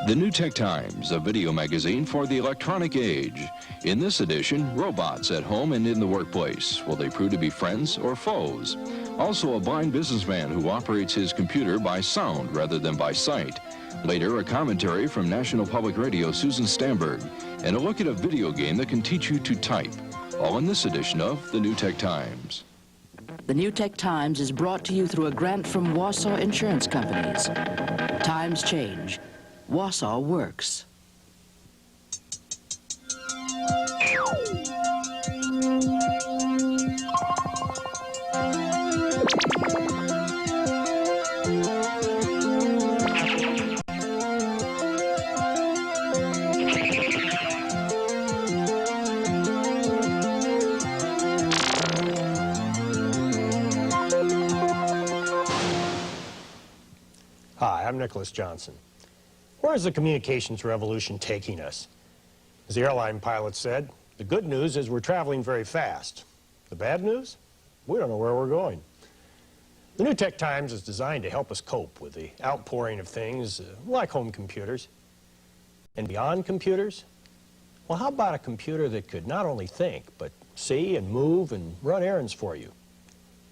The New Tech Times, a video magazine for the electronic age. In this edition, robots at home and in the workplace. Will they prove to be friends or foes? Also, a blind businessman who operates his computer by sound rather than by sight. Later, a commentary from National Public Radio Susan Stamberg, and a look at a video game that can teach you to type. All in this edition of The New Tech Times. The New Tech Times is brought to you through a grant from Wausau Insurance Companies. Times change. Wausau works. Hi, I'm Nicholas Johnson. Where is the communications revolution taking us? As the airline pilot said, the good news is we're traveling very fast. The bad news? We don't know where we're going. The New Tech Times is designed to help us cope with the outpouring of things like home computers. And beyond computers? Well, how about a computer that could not only think, but see and move and run errands for you?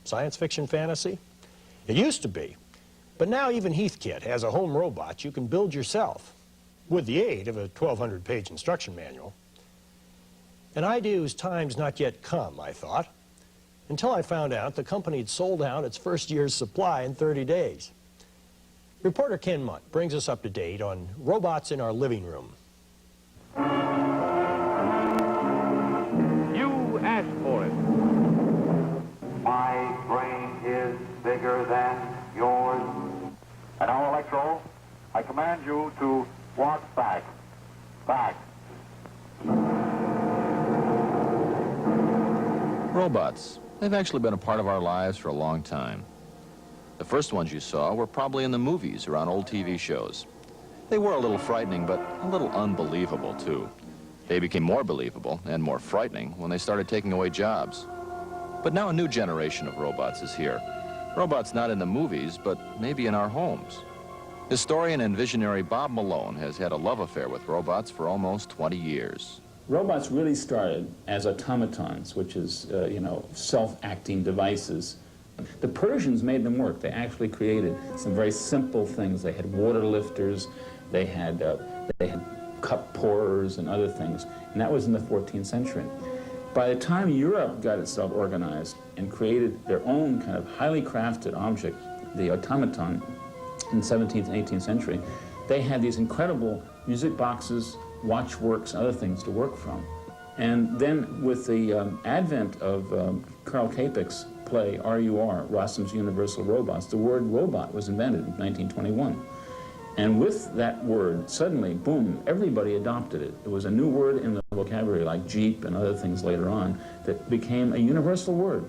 Science fiction fantasy? It used to be. But now even Heathkit has a home robot you can build yourself with the aid of a 1,200-page instruction manual. An idea whose time's not yet come, I thought, until I found out the company had sold out its first year's supply in 30 days. Reporter Ken Munt brings us up to date on robots in our living room. You asked for it. My brain is bigger than yours. And now, Electro, I command you to walk back. Back. Robots. They've actually been a part of our lives for a long time. The first ones you saw were probably in the movies or on old TV shows. They were a little frightening, but a little unbelievable, too. They became more believable and more frightening when they started taking away jobs. But now a new generation of robots is here. Robots not in the movies, but maybe in our homes. Historian and visionary Bob Malone has had a love affair with robots for almost 20 years. Robots really started as automatons, which is, self-acting devices. The Persians made them work. They actually created some very simple things. They had water lifters, they had cup pourers and other things, and that was in the 14th century. By the time Europe got itself organized and created their own kind of highly crafted object, the automaton, in the 17th and 18th century, they had these incredible music boxes, watchworks, and other things to work from. And then with the advent of Karl Čapek's play R.U.R., Rossum's Universal Robots, the word robot was invented in 1921. And with that word, suddenly, boom, everybody adopted it. It was a new word in the vocabulary, like Jeep and other things later on, that became a universal word.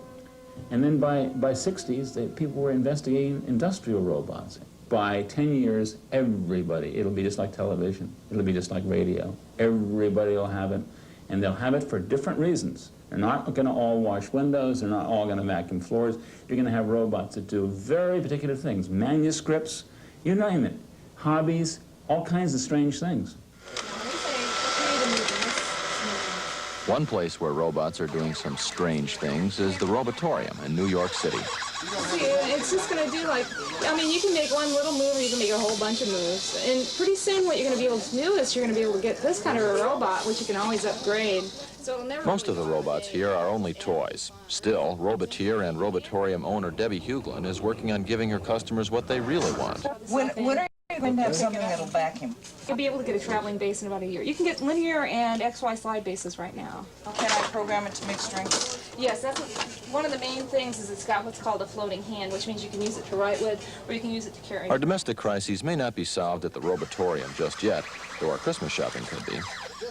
And then by 60s, people were investigating industrial robots. By 10 years, everybody, it'll be just like television, it'll be just like radio. Everybody will have it, and they'll have it for different reasons. They're not going to all wash windows, they're not all going to vacuum floors. You're going to have robots that do very particular things, manuscripts, you name it. Hobbies, all kinds of strange things. One place where robots are doing some strange things is the Robotorium in New York City. It's just going to do you can make one little move or you can make a whole bunch of moves. And pretty soon what you're going to be able to do is you're going to be able to get this kind of a robot, which you can always upgrade. So it'll never Most of the robots here are only toys. Still, Roboteer and Robotorium owner Debbie Huglin is working on giving her customers what they really want. When are you going to have something that'll vacuum? You'll be able to get a traveling base in about a year. You can get linear and XY slide bases right now. Can I program it to make strings? Yes, that's one of the main things is it's got what's called a floating hand, which means you can use it to write with or you can use it to carry. Our domestic crises may not be solved at the Robotorium just yet, though our Christmas shopping could be.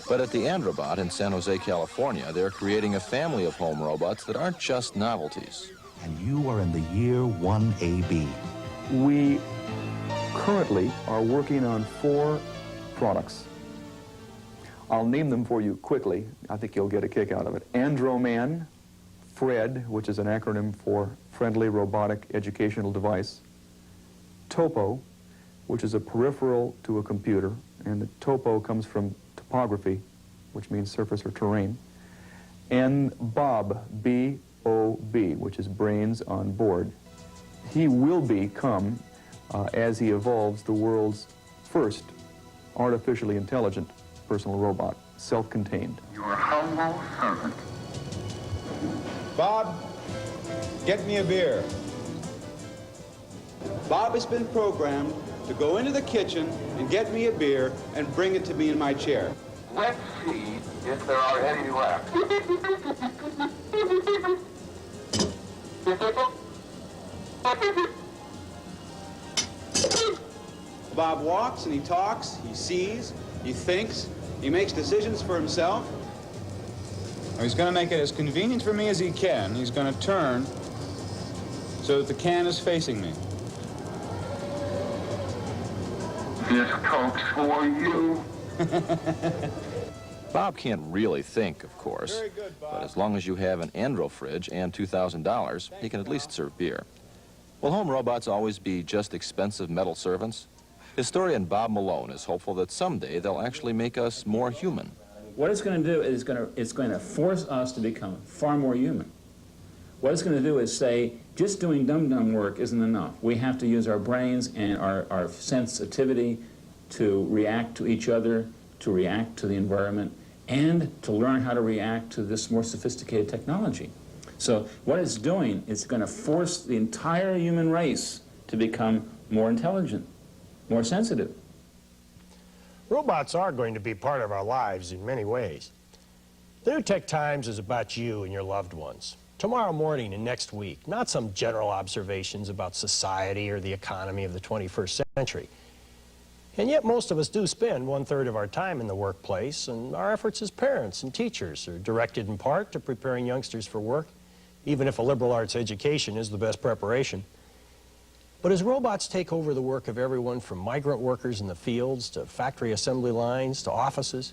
But at the Androbot in San Jose, California, they're creating a family of home robots that aren't just novelties. And you are in the year 1AB. We currently are working on 4 products. I'll name them for you quickly. I think you'll get a kick out of it. Androman, FRED, which is an acronym for Friendly Robotic Educational Device, Topo, which is a peripheral to a computer, and the topo comes from topography, which means surface or terrain, and Bob, B-O-B, which is brains on board. He will become, as he evolves, the world's first artificially intelligent personal robot, self-contained. Your humble servant. Bob, get me a beer. Bob has been programmed to go into the kitchen and get me a beer and bring it to me in my chair. Let's see if there are any left. Bob walks and he talks, he sees, he thinks, he makes decisions for himself. He's going to make it as convenient for me as he can. He's going to turn so that the can is facing me. This Coke's for you. Bob can't really think, of course, Very good, Bob. but as long as you have an Andro fridge and $2,000, he can at least serve beer. Will home robots always be just expensive metal servants? Historian Bob Malone is hopeful that someday they'll actually make us more human. What it's going to do is it's going to force us to become far more human. What it's going to do is say, just doing dumb work isn't enough. We have to use our brains and our sensitivity to react to each other, to react to the environment, and to learn how to react to this more sophisticated technology. So what it's doing is going to force the entire human race to become more intelligent, more sensitive. Robots are going to be part of our lives in many ways. The New Tech Times is about you and your loved ones. Tomorrow morning and next week, not some general observations about society or the economy of the 21st century. And yet most of us do spend 1/3 of our time in the workplace, and our efforts as parents and teachers are directed in part to preparing youngsters for work, even if a liberal arts education is the best preparation. But as robots take over the work of everyone from migrant workers in the fields to factory assembly lines to offices,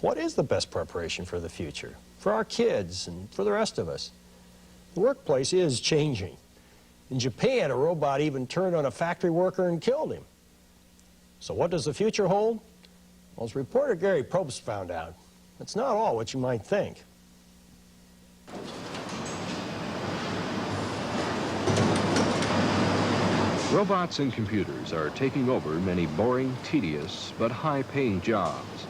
what is the best preparation for the future, for our kids and for the rest of us? The workplace is changing. In Japan, a robot even turned on a factory worker and killed him. So what does the future hold? Well, as reporter Gary Probst found out, it's not all what you might think. Robots and computers are taking over many boring, tedious, but high-paying jobs.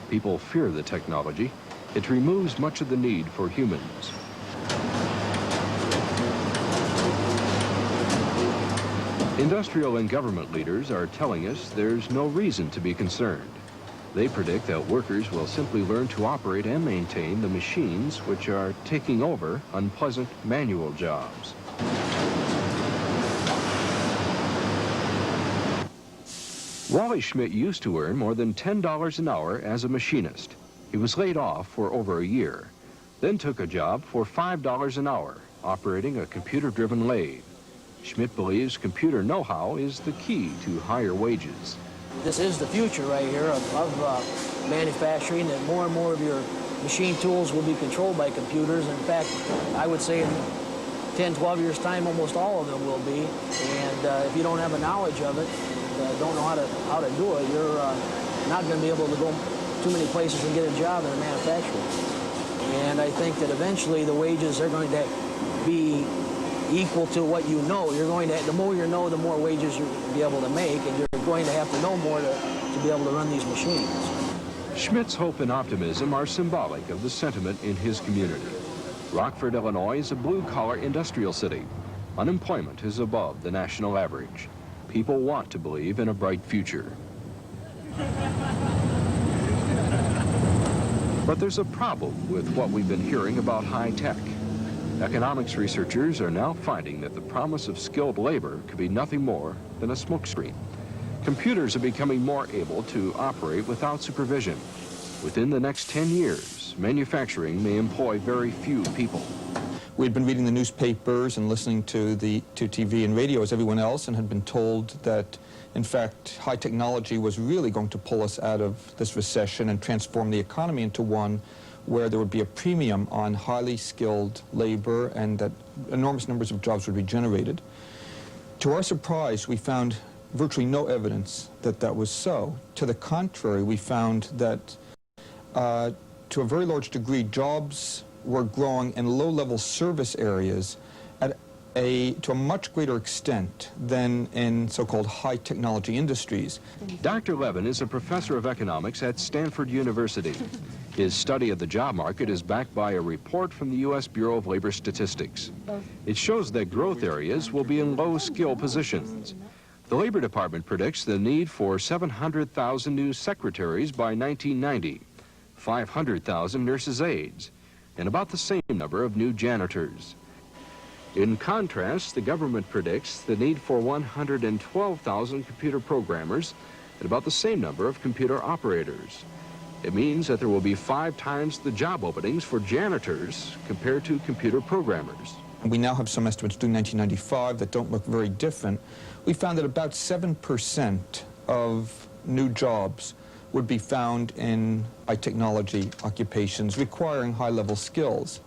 People fear the technology. It removes much of the need for humans. Industrial and government leaders are telling us there's no reason to be concerned. They predict that workers will simply learn to operate and maintain the machines which are taking over unpleasant manual jobs. Wally Schmidt used to earn more than $10 an hour as a machinist. He was laid off for over a year, then took a job for $5 an hour, operating a computer-driven lathe. Schmidt believes computer know-how is the key to higher wages. This is the future right here of manufacturing, and more of your machine tools will be controlled by computers. In fact, I would say in 10, 12 years' time, almost all of them will be. And if you don't have a knowledge of it, don't know how to do it, you're not going to be able to go too many places and get a job in manufacturing. And I think that eventually the wages are going to be equal to what you know. You're going to, the more you know, the more wages you'll be able to make, and you're going to have to know more to be able to run these machines. Schmidt's hope and optimism are symbolic of the sentiment in his community. Rockford, Illinois is a blue-collar industrial city. Unemployment is above the national average. People want to believe in a bright future. But there's a problem with what we've been hearing about high tech. Economics researchers are now finding that the promise of skilled labor could be nothing more than a smokescreen. Computers are becoming more able to operate without supervision. Within the next 10 years, manufacturing may employ very few people. We'd been reading the newspapers and listening to TV and radio as everyone else, and had been told that, in fact, high technology was really going to pull us out of this recession and transform the economy into one where there would be a premium on highly skilled labor and that enormous numbers of jobs would be generated. To our surprise, we found virtually no evidence that that was so. To the contrary, we found that to a very large degree, jobs were growing in low-level service areas to a much greater extent than in so-called high-technology industries. Dr. Levin is a professor of economics at Stanford University. His study of the job market is backed by a report from the U.S. Bureau of Labor Statistics. It shows that growth areas will be in low-skill positions. The Labor Department predicts the need for 700,000 new secretaries by 1990, 500,000 nurses' aides, and about the same number of new janitors. In contrast, the government predicts the need for 112,000 computer programmers and about the same number of computer operators. It means that there will be 5 times the job openings for janitors compared to computer programmers. We now have some estimates due 1995 that don't look very different. We found that about 7% of new jobs would be found in high technology occupations requiring high-level skills.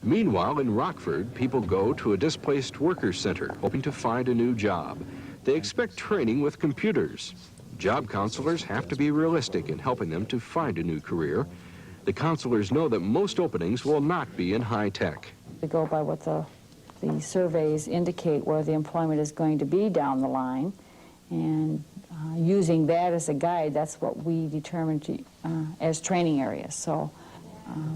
Meanwhile, in Rockford, people go to a displaced workers center hoping to find a new job. They expect training with computers. Job counselors have to be realistic in helping them to find a new career. The counselors know that most openings will not be in high tech. We go by what the surveys indicate where the employment is going to be down the line, and using that as a guide, that's what we determined as training areas. So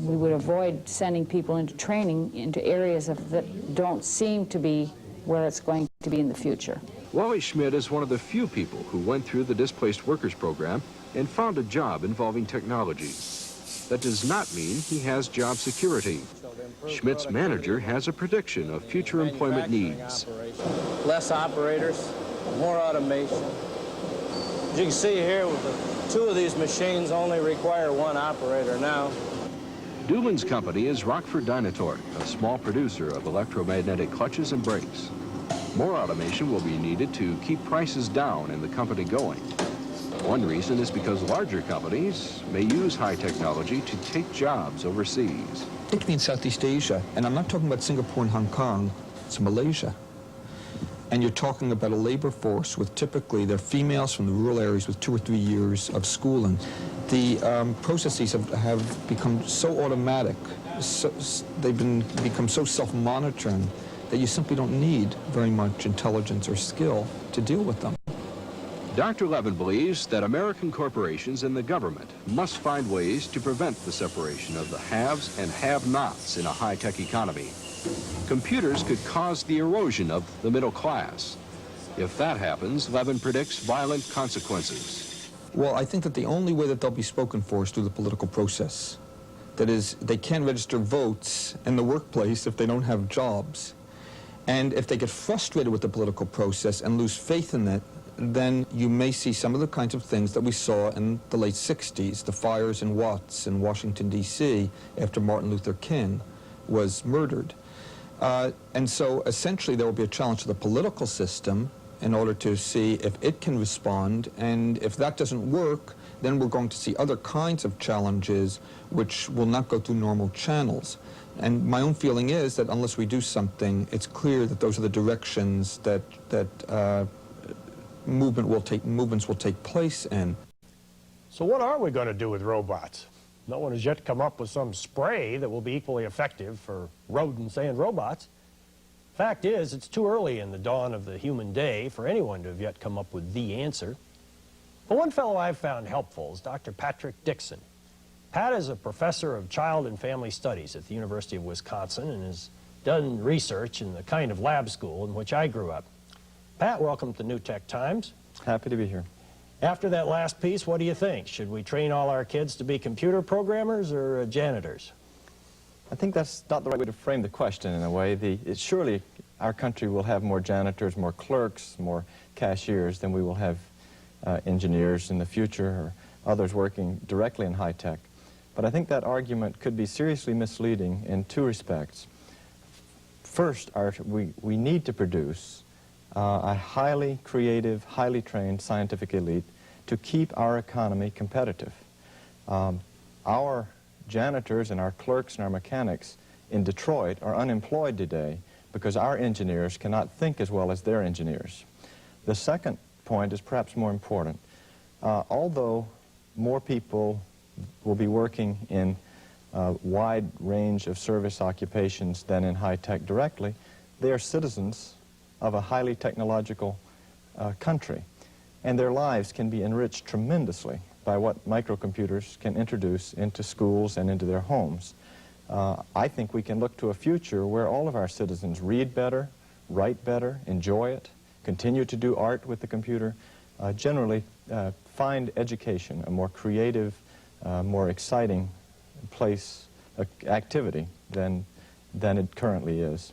we would avoid sending people into training into areas that don't seem to be where it's going to be in the future. Wally Schmidt is one of the few people who went through the Displaced Workers Program and found a job involving technology. That does not mean he has job security. Schmidt's manager has a prediction of future employment needs. Less operators, more automation. As you can see here, with 2 of these machines only require 1 operator now. Doolin's company is Rockford Dynatorque, a small producer of electromagnetic clutches and brakes. More automation will be needed to keep prices down and the company going. One reason is because larger companies may use high technology to take jobs overseas. Particularly in Southeast Asia, and I'm not talking about Singapore and Hong Kong, it's Malaysia. And you're talking about a labor force with typically, they're females from the rural areas with 2 or 3 years of schooling. The processes have become so automatic, they've become so self-monitoring that you simply don't need very much intelligence or skill to deal with them. Dr. Levin believes that American corporations and the government must find ways to prevent the separation of the haves and have-nots in a high-tech economy. Computers could cause the erosion of the middle class. If that happens, Levin predicts violent consequences. Well, I think that the only way that they'll be spoken for is through the political process. That is, they can't register votes in the workplace if they don't have jobs. And if they get frustrated with the political process and lose faith in it, then you may see some of the kinds of things that we saw in the late 60s, the fires in Watts in Washington, D.C., after Martin Luther King was murdered. And so essentially there will be a challenge to the political system in order to see if it can respond, and if that doesn't work, then we're going to see other kinds of challenges which will not go through normal channels. And my own feeling is that unless we do something, it's clear that those are the directions that movements will take place in. So what are we going to do with robots? No one has yet come up with some spray that will be equally effective for rodents and robots. Fact is, it's too early in the dawn of the human day for anyone to have yet come up with the answer. But one fellow I've found helpful is Dr. Patrick Dixon. Pat is a professor of child and family studies at the University of Wisconsin and has done research in the kind of lab school in which I grew up. Pat, welcome to New Tech Times. Happy to be here. After that last piece, what do you think? Should we train all our kids to be computer programmers or janitors? I think that's not the right way to frame the question in a way. Surely our country will have more janitors, more clerks, more cashiers than we will have engineers in the future or others working directly in high tech. But I think that argument could be seriously misleading in 2 respects. First, we need to produce a highly creative, highly trained scientific elite to keep our economy competitive. Our janitors and our clerks and our mechanics in Detroit are unemployed today because our engineers cannot think as well as their engineers. The second point is perhaps more important. Although more people will be working in a wide range of service occupations than in high-tech directly, they are citizens of a highly technological country, and their lives can be enriched tremendously by what microcomputers can introduce into schools and into their homes. I think we can look to a future where all of our citizens read better, write better, enjoy it, continue to do art with the computer, generally find education a more creative, more exciting place, activity than it currently is.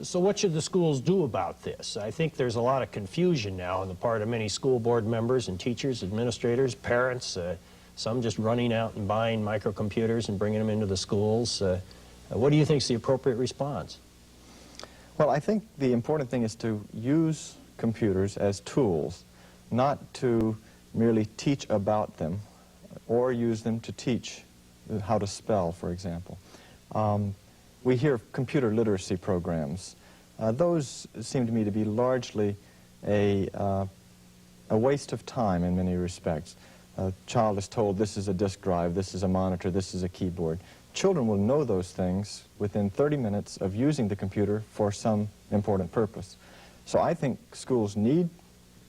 So what should the schools do about this? I think there's a lot of confusion now on the part of many school board members and teachers, administrators, parents, some just running out and buying microcomputers and bringing them into the schools. What do you think is the appropriate response? Well, I think the important thing is to use computers as tools, not to merely teach about them or use them to teach how to spell, for example. We hear of computer literacy programs. Those seem to me to be largely a waste of time in many respects. A child is told this is a disk drive, this is a monitor, this is a keyboard. Children will know those things within 30 minutes of using the computer for some important purpose. So I think schools need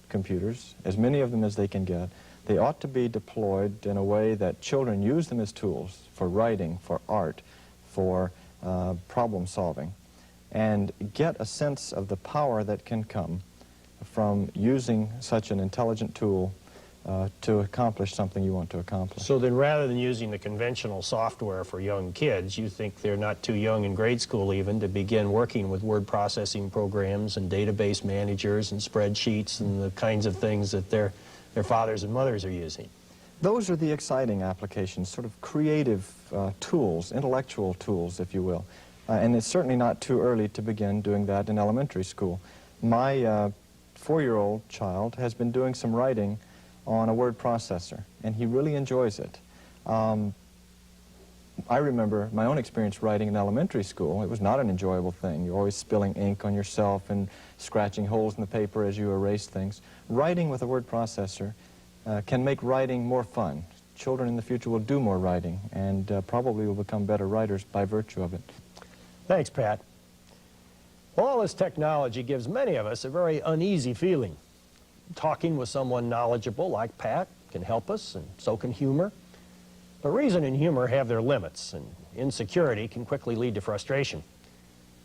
computers, as many of them as they can get. They ought to be deployed in a way that children use them as tools for writing, for art, for problem solving, and get a sense of the power that can come from using such an intelligent tool to accomplish something you want to accomplish. So then rather than using the conventional software for young kids, you think they're not too young in grade school even to begin working with word processing programs and database managers and spreadsheets and the kinds of things that their fathers and mothers are using? Those are the exciting applications, sort of creative tools, intellectual tools, if you will. And it's certainly not too early to begin doing that in elementary school. My 4-year-old child has been doing some writing on a word processor, and he really enjoys it. I remember my own experience writing in elementary school. It was not an enjoyable thing. You're always spilling ink on yourself and scratching holes in the paper as you erase things. Writing with a word processor can make writing more fun. Children in the future will do more writing and probably will become better writers by virtue of it. Thanks, Pat. Well, all this technology gives many of us a very uneasy feeling. Talking with someone knowledgeable like Pat can help us, and so can humor. But reason and humor have their limits, and insecurity can quickly lead to frustration.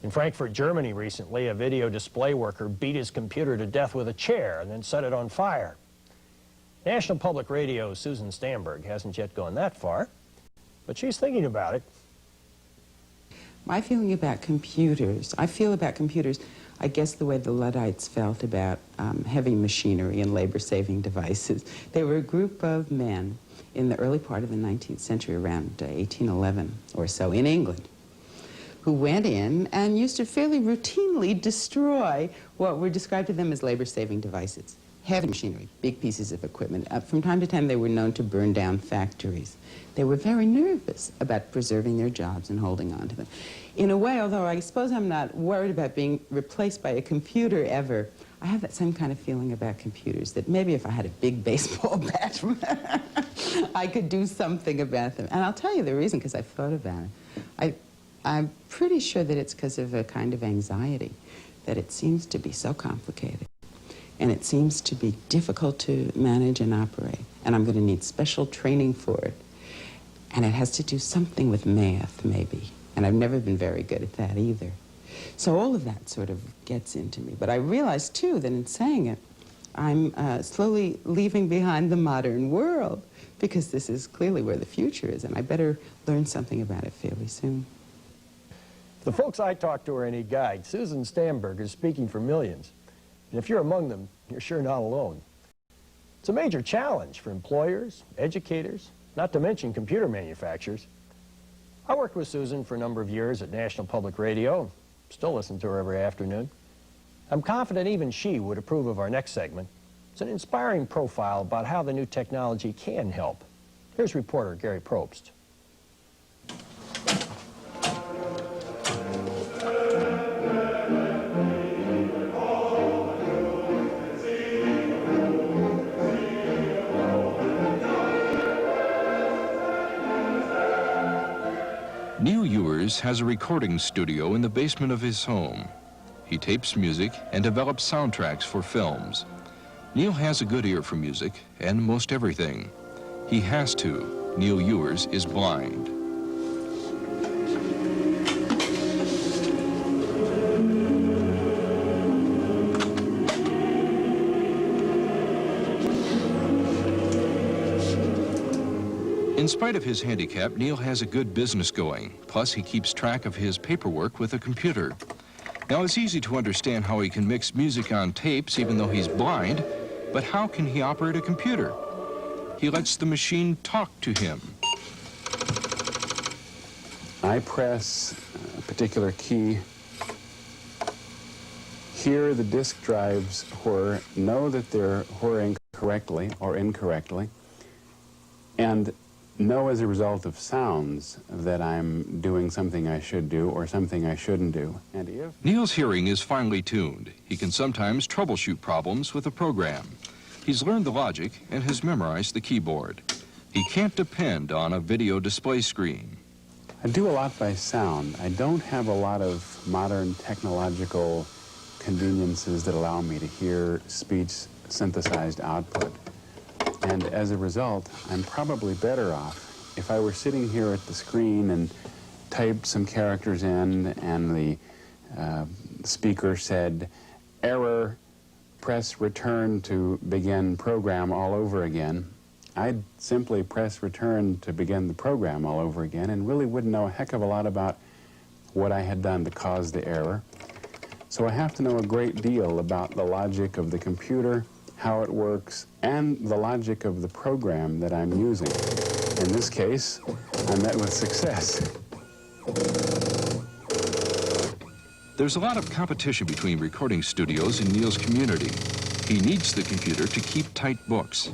In Frankfurt, Germany recently, a video display worker beat his computer to death with a chair and then set it on fire. National Public Radio's Susan Stamberg hasn't yet gone that far, but she's thinking about it. My feeling about computers, I feel about computers, I guess the way the Luddites felt about heavy machinery and labor-saving devices. They were a group of men in the early part of the 19th century, around 1811 or so, in England, who went in and used to fairly routinely destroy what were described to them as labor-saving devices. Heavy machinery, big pieces of equipment. From time to time, they were known to burn down factories. They were very nervous about preserving their jobs and holding on to them. In a way, although I suppose I'm not worried about being replaced by a computer ever, I have that same kind of feeling about computers, that maybe if I had a big baseball bat, I could do something about them. And I'll tell you the reason, because I've thought about it. I'm pretty sure that it's because of a kind of anxiety, that it seems to be so complicated. And it seems to be difficult to manage and operate. And I'm going to need special training for it. And it has to do something with math, maybe. And I've never been very good at that either. So all of that sort of gets into me. But I realize, too, that in saying it, I'm slowly leaving behind the modern world, because this is clearly where the future is, and I better learn something about it fairly soon. The folks I talked to are any guide. Susan Stamberg is speaking for millions. And if you're among them, you're sure not alone. It's a major challenge for employers, educators, not to mention computer manufacturers. I worked with Susan for a number of years at National Public Radio. Still listen to her every afternoon. I'm confident even she would approve of our next segment. It's an inspiring profile about how the new technology can help. Here's reporter Gary Probst. Ewers has a recording studio in the basement of his home. He tapes music and develops soundtracks for films. Neil has a good ear for music and most everything. He has to. Neil Ewers is blind. In spite of his handicap, Neil has a good business going. Plus, he keeps track of his paperwork with a computer. Now, it's easy to understand how he can mix music on tapes even though he's blind, but how can he operate a computer? He lets the machine talk to him. I press a particular key. Here, the disk drives whir, know that they're whirring correctly or incorrectly, and know as a result of sounds that I'm doing something I should do or something I shouldn't do. And if Neil's hearing is finely tuned. He can sometimes troubleshoot problems with a program. He's learned the logic and has memorized the keyboard. He can't depend on a video display screen. I do a lot by sound. I don't have a lot of modern technological conveniences that allow me to hear speech synthesized output. And as a result, I'm probably better off if I were sitting here at the screen and typed some characters in and the speaker said, "Error, press return to begin program all over again." I'd simply press return to begin the program all over again and really wouldn't know a heck of a lot about what I had done to cause the error. So I have to know a great deal about the logic of the computer, how it works, and the logic of the program that I'm using. In this case, I met with success. There's a lot of competition between recording studios in Neil's community. He needs the computer to keep tight books.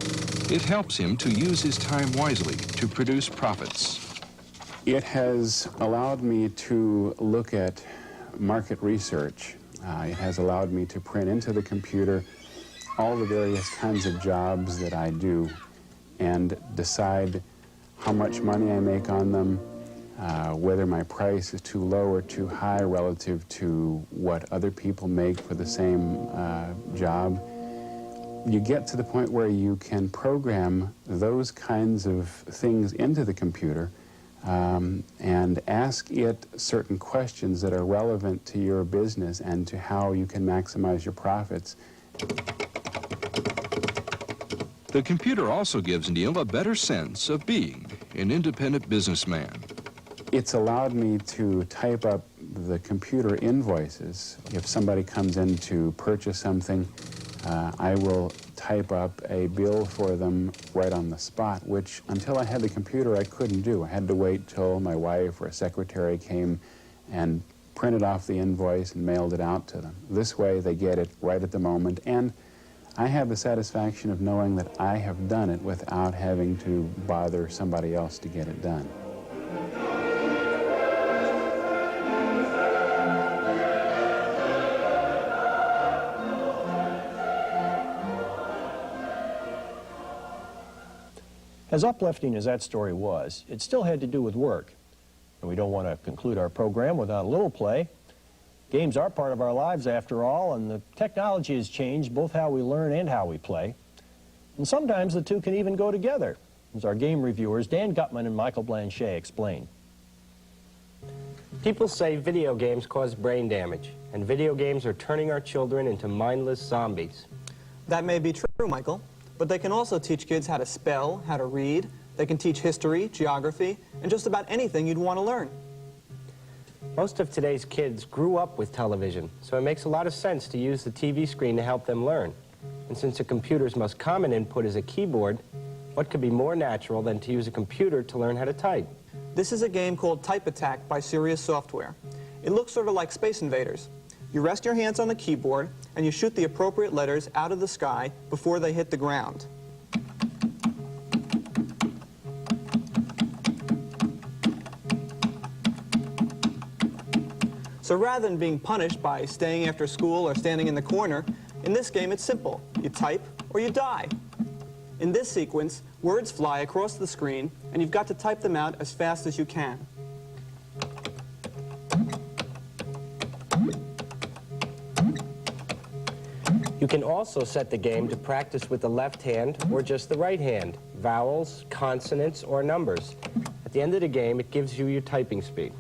It helps him to use his time wisely to produce profits. It has allowed me to look at market research. It has allowed me to print into the computer all the various kinds of jobs that I do and decide how much money I make on them, whether my price is too low or too high relative to what other people make for the same job. You get to the point where you can program those kinds of things into the computer and ask it certain questions that are relevant to your business and to how you can maximize your profits. The computer also gives Neil a better sense of being an independent businessman. It's allowed me to type up the computer invoices. If somebody comes in to purchase something, I will type up a bill for them right on the spot, which until I had the computer I couldn't do. I had to wait till my wife or a secretary came and printed off the invoice and mailed it out to them. This way they get it right at the moment, and I have the satisfaction of knowing that I have done it without having to bother somebody else to get it done. As uplifting as that story was, it still had to do with work. And we don't want to conclude our program without a little play. Games are part of our lives after all, and the technology has changed both how we learn and how we play. And sometimes the two can even go together, as our game reviewers Dan Gutman and Michael Blanchet explain. People say video games cause brain damage, and video games are turning our children into mindless zombies. That may be true, Michael, but they can also teach kids how to spell, how to read. They can teach history, geography, and just about anything you'd want to learn. Most of today's kids grew up with television, so it makes a lot of sense to use the TV screen to help them learn. And since a computer's most common input is a keyboard, what could be more natural than to use a computer to learn how to type? This is a game called Type Attack by Sirius Software. It looks sort of like Space Invaders. You rest your hands on the keyboard and you shoot the appropriate letters out of the sky before they hit the ground. So rather than being punished by staying after school or standing in the corner, in this game it's simple. You type or you die. In this sequence, words fly across the screen and you've got to type them out as fast as you can. You can also set the game to practice with the left hand or just the right hand, vowels, consonants, or numbers. At the end of the game, it gives you your typing speed.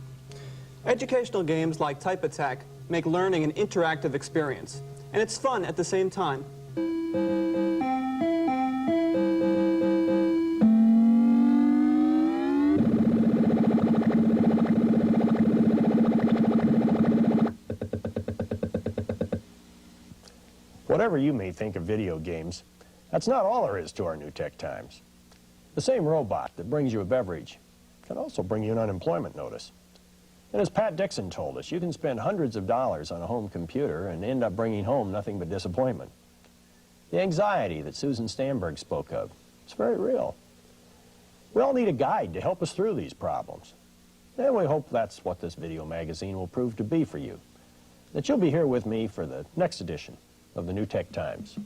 Educational games like Type Attack make learning an interactive experience, and it's fun at the same time. Whatever you may think of video games, that's not all there is to our New Tech Times. The same robot that brings you a beverage can also bring you an unemployment notice. And as Pat Dixon told us, you can spend hundreds of dollars on a home computer and end up bringing home nothing but disappointment. The anxiety that Susan Stamberg spoke of, it's very real. We all need a guide to help us through these problems. And we hope that's what this video magazine will prove to be for you. That you'll be here with me for the next edition of the New Tech Times.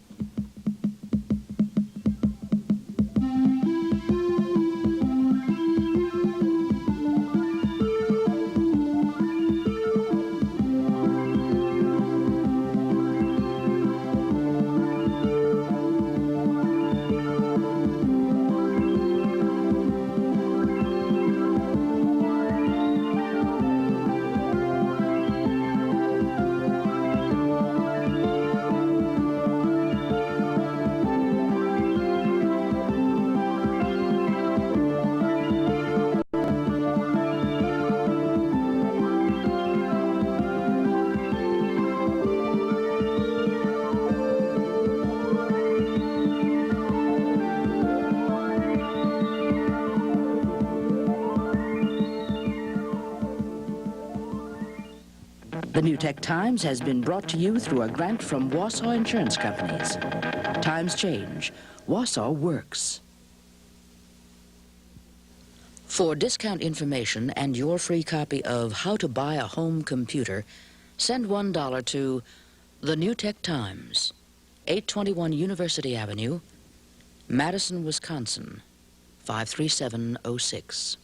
The New Tech Times has been brought to you through a grant from Wausau Insurance Companies. Times change. Wausau works. For discount information and your free copy of How to Buy a Home Computer, send $1 to The New Tech Times, 821 University Avenue, Madison, Wisconsin, 53706.